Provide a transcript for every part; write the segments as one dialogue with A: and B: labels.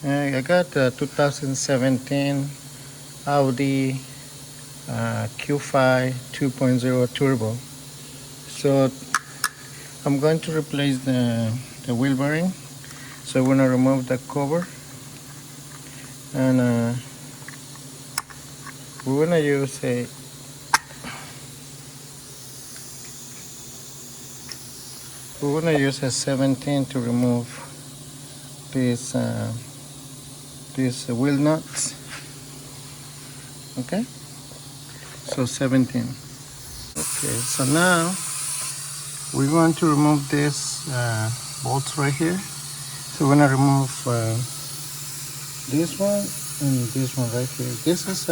A: I got a 2017 Audi Q5 2.0 turbo. So I'm going to replace the wheel bearing. So we're gonna remove the cover, and we're gonna use a 17 to remove these wheel nuts. Okay, so 17. Okay, so now we're going to remove this bolts right here. So we're gonna remove this one and this one right here. This is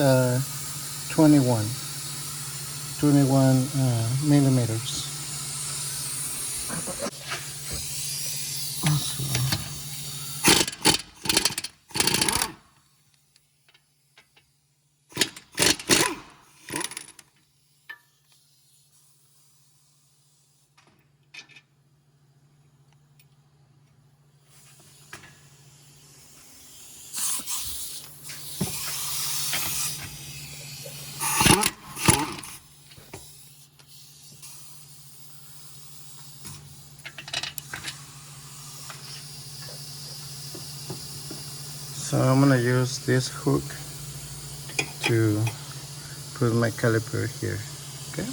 A: 21 millimeters. So I'm gonna use this hook to put my caliper here. Okay.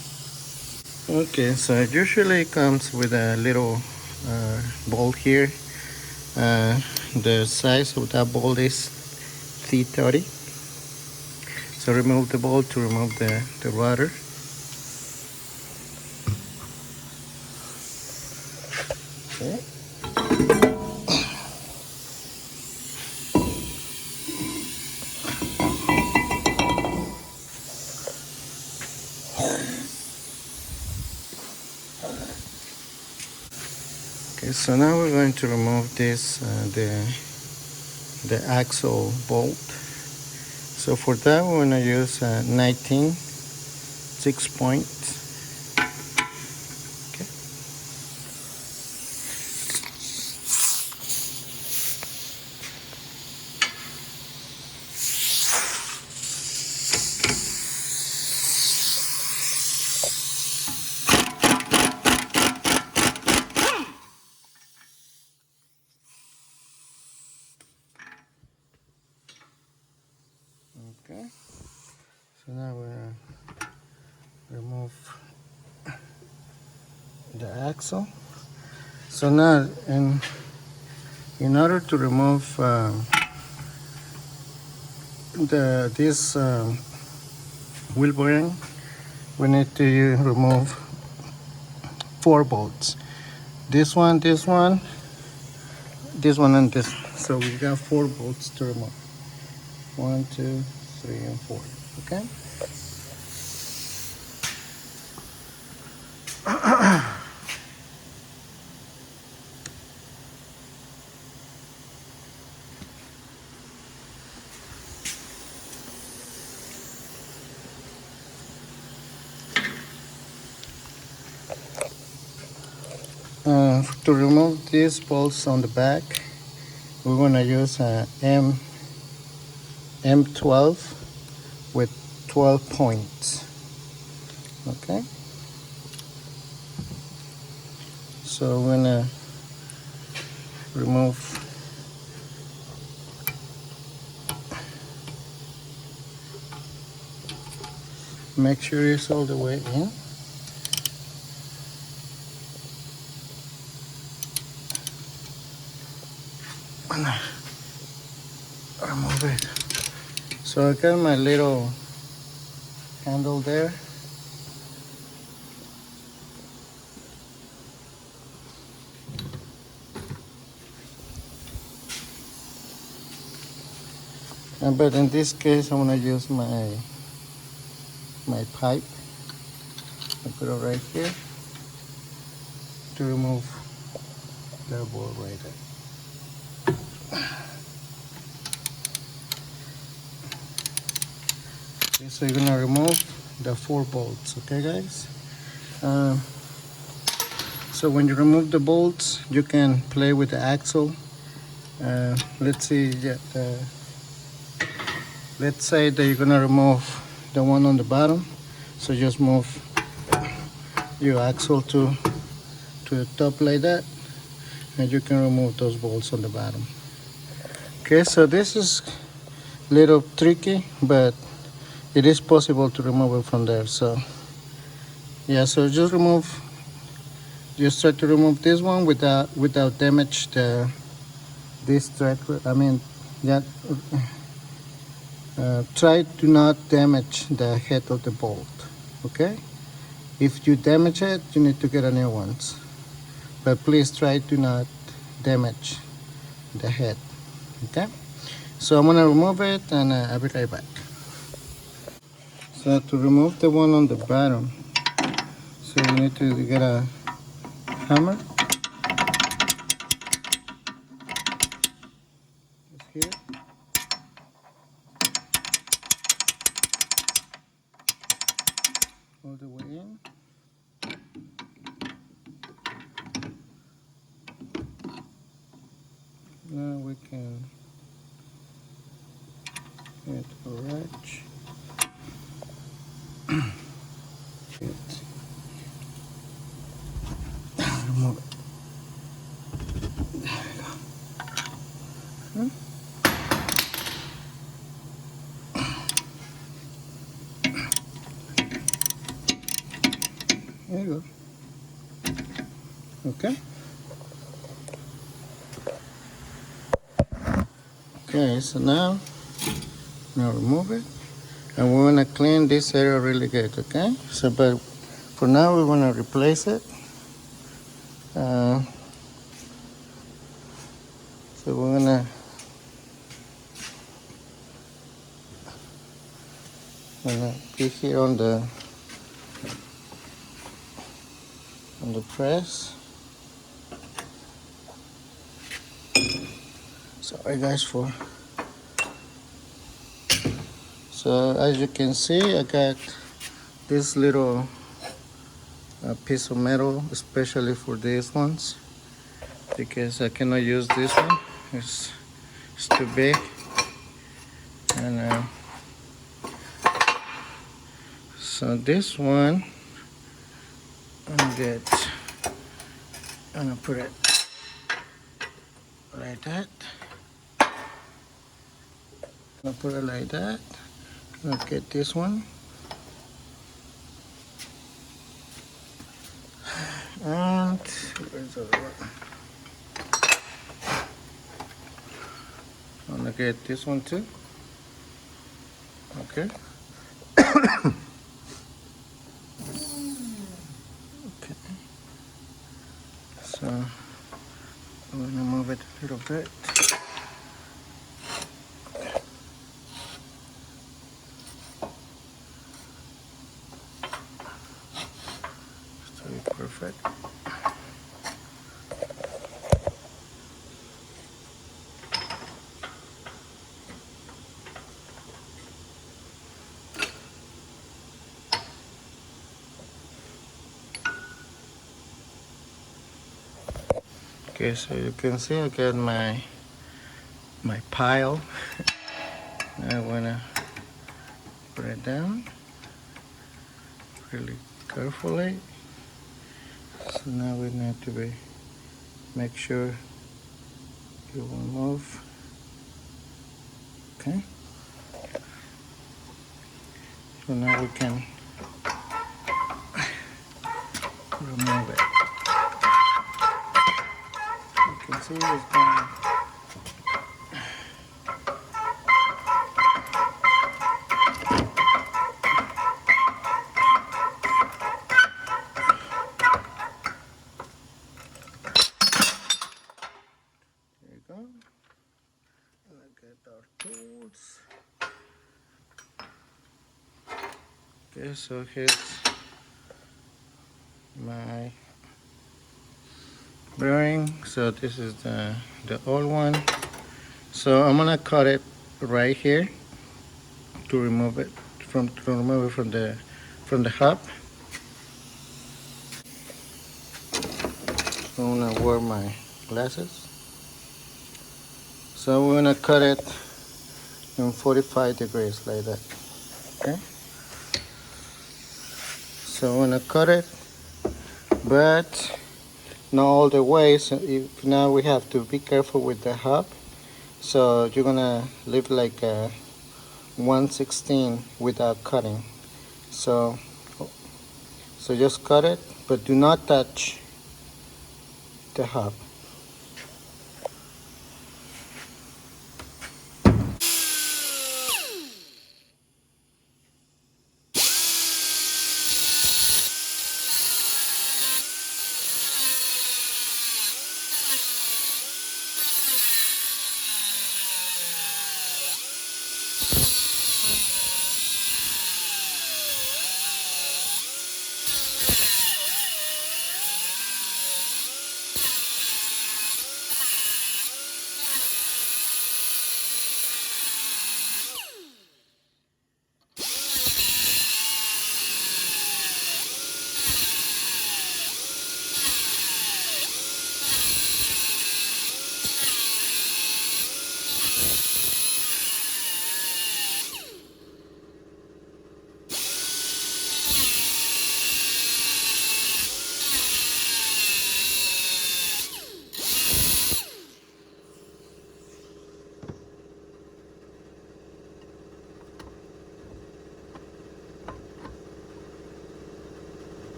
A: Okay. So it usually comes with a little bolt here. The size of that bolt is T30. So remove the bolt to remove the rudder. Okay. Okay, so now we're going to remove this the axle bolt. So for that we're going to use 19 6-point. Okay. Okay. So now we're going to remove the axle. So now in order to remove this wheel bearing, we need to remove 4 bolts. This one, this one, this one, and this one. So we got 4 bolts to remove. 1, 2, 3, and 4. Okay. To remove these bolts on the back, we're going to use a M12 with 12 points. Okay. So we're going to remove make sure it's all the way in. Remove it. So I got my little handle there. But in this case, I'm gonna use my pipe. I put it right here to remove the bolt right there. Okay, so you're gonna remove the 4 bolts, okay guys? So when you remove the bolts, you can play with the axle Let's see. Yeah, let's say that you're gonna remove the one on the bottom. So just move your axle to the top like that, and you can remove those bolts on the bottom. Okay, so this is a little tricky, but it is possible to remove it from there. So yeah, so just try to remove this one without damage this thread. I mean, yeah, try to not damage the head of the bolt. Okay, if you damage it, you need to get a new one. But please try to not damage the head. Okay, so I'm gonna remove it, and I'll be right back. So to remove the one on the bottom, so you need to get a hammer. Just here. All the way in. Now we can hit a wrench. Remove it. There you go. Okay. Okay, so now remove it. And we want to clean this area really good, okay? So, but for now we want to replace it. So we're gonna be here on the press. Sorry guys for. So as you can see, I got this little piece of metal, especially for these ones, because I cannot use this one. It's too big, and so this one I'm gonna put it like that. I'll put it like that. I'll get this one. And where's the other one? I'm gonna get this one too. Okay. Okay. So I'm gonna move it a little bit. Perfect. Okay, so you can see I got my pile. I wanna put it down really carefully. So now we need to make sure it will move. Okay. So now we can remove it. You can see it's going. There you go. Look at our tools. Okay, so here's my bearing. So this is the old one. So I'm gonna cut it right here to remove it from the hub. So I'm gonna wear my glasses. So we're gonna cut it in 45 degrees like that. Okay. So we're gonna cut it, but not all the way. So now we have to be careful with the hub. So you're gonna leave like a 1/16 without cutting. So just cut it, but do not touch the hub.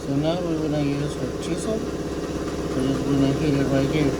A: So now we're gonna use our chisel. We're just gonna hit it right here.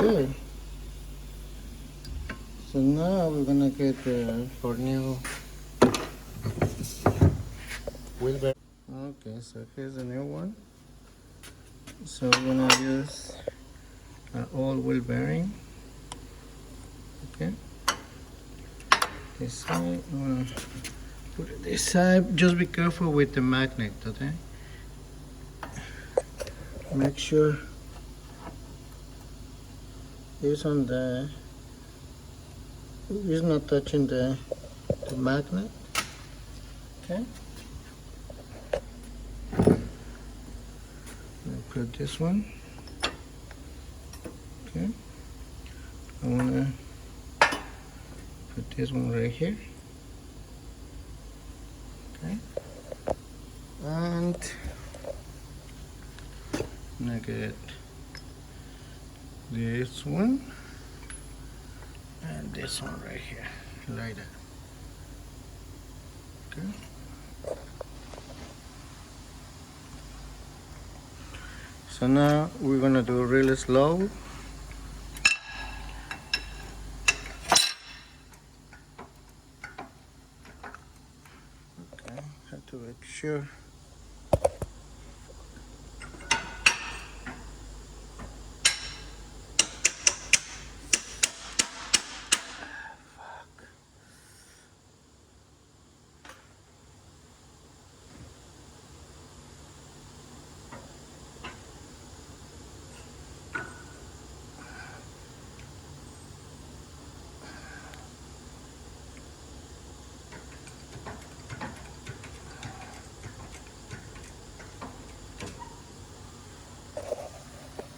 A: Okay. So now we're gonna get the for new wheelbarrow. Okay, so here's a new one. So we're gonna use an old wheel bearing. Okay. This side, I'm gonna put it this side. Just be careful with the magnet, okay? Make sure it's on the. It's not touching the magnet. Okay. Put this one. Okay. I wanna put this one right here. Okay. And I'm gonna get this one and this one right here, like that. Okay. So now we're gonna do really slow. Okay, have to make sure.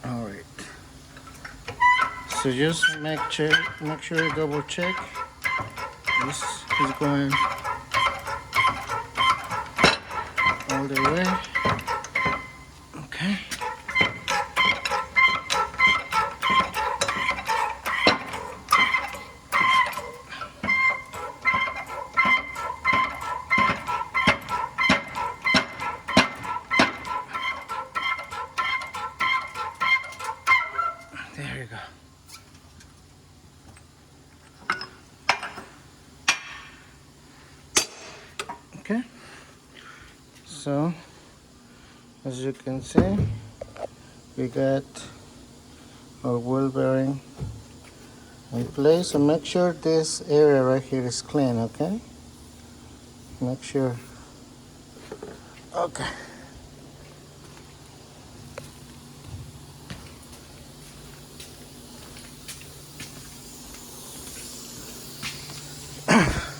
A: All right. So just make sure you double check. This is going all the way. Okay. There you go. Okay. So as you can see, we got our wheel bearing in place. So make sure this area right here is clean, okay? Make sure. Okay.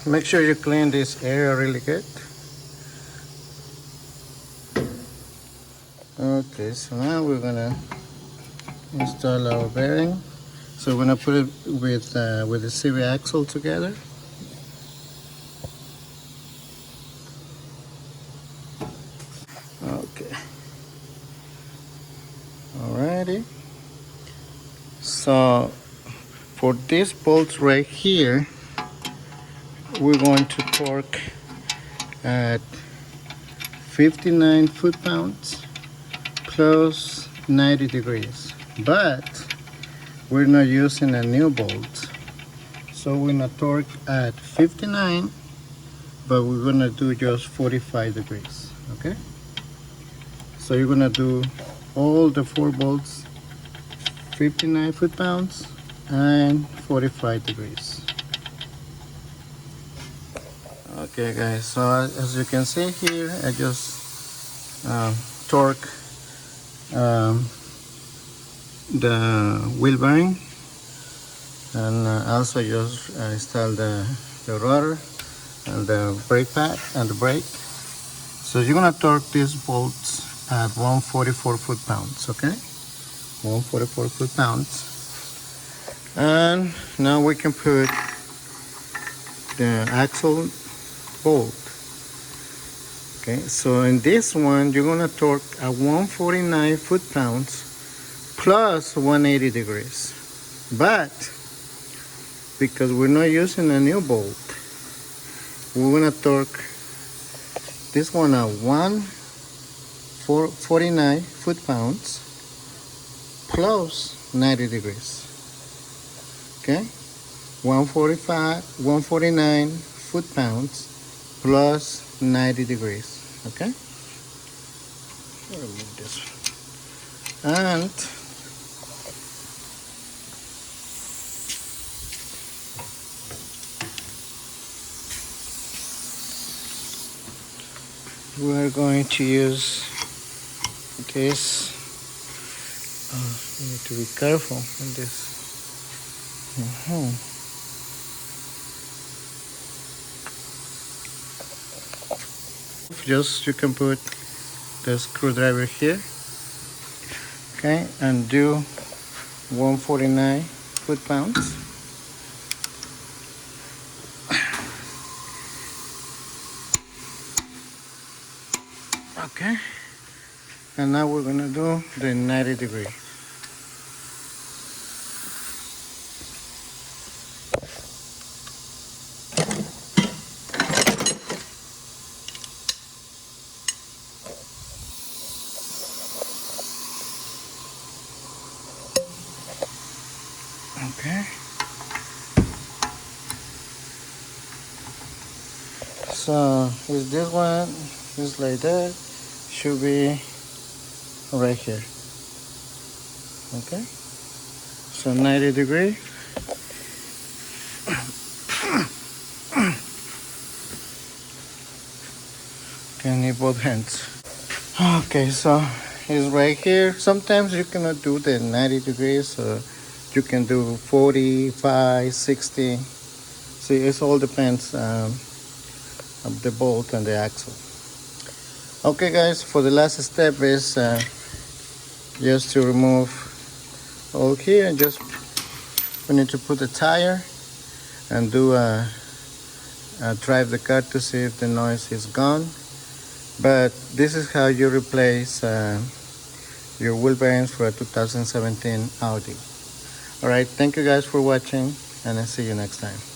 A: Make sure you clean this area really good. Okay, so now we're gonna install our bearing. So we're gonna put it with the CV axle together. Okay. Alrighty. So for these bolts right here, we're going to torque at 59 foot-pounds plus 90 degrees. But we're not using a new bolt. So we're gonna torque at 59, but we're gonna do just 45 degrees, okay? So you're gonna do all the 4 bolts, 59 foot-pounds and 45 degrees. Okay guys, so as you can see here, I just torque the wheel bearing, and also just install the rotor and the brake pad and the brake. So you're gonna torque these bolts at 144 foot-pounds, okay? 144 foot-pounds. And now we can put the axle bolt. Okay, so in this one, you're gonna torque at 149 foot-pounds plus 180 degrees. But because we're not using a new bolt, we're gonna torque this one at 149 foot-pounds plus 90 degrees. Okay, 149 foot-pounds plus 90 degrees. Okay, remove this one. And we are going to use this. You need to be careful with this. Just you can put the screwdriver here, okay, and do 149 foot-pounds. Okay, and now we're gonna do the 90 degree. Okay, so is this one is like that, should be right here. Okay, so 90 degree. Can need both hands. Okay, so it's right here. Sometimes you cannot do the 90 degrees, so you can do 45, 60. See, it all depends of the bolt and the axle. Okay, guys, for the last step is just to remove all here, and just we need to put the tire and do drive the car to see if the noise is gone. But this is how you replace your wheel bearings for a 2017 Audi. Alright, thank you guys for watching, and I'll see you next time.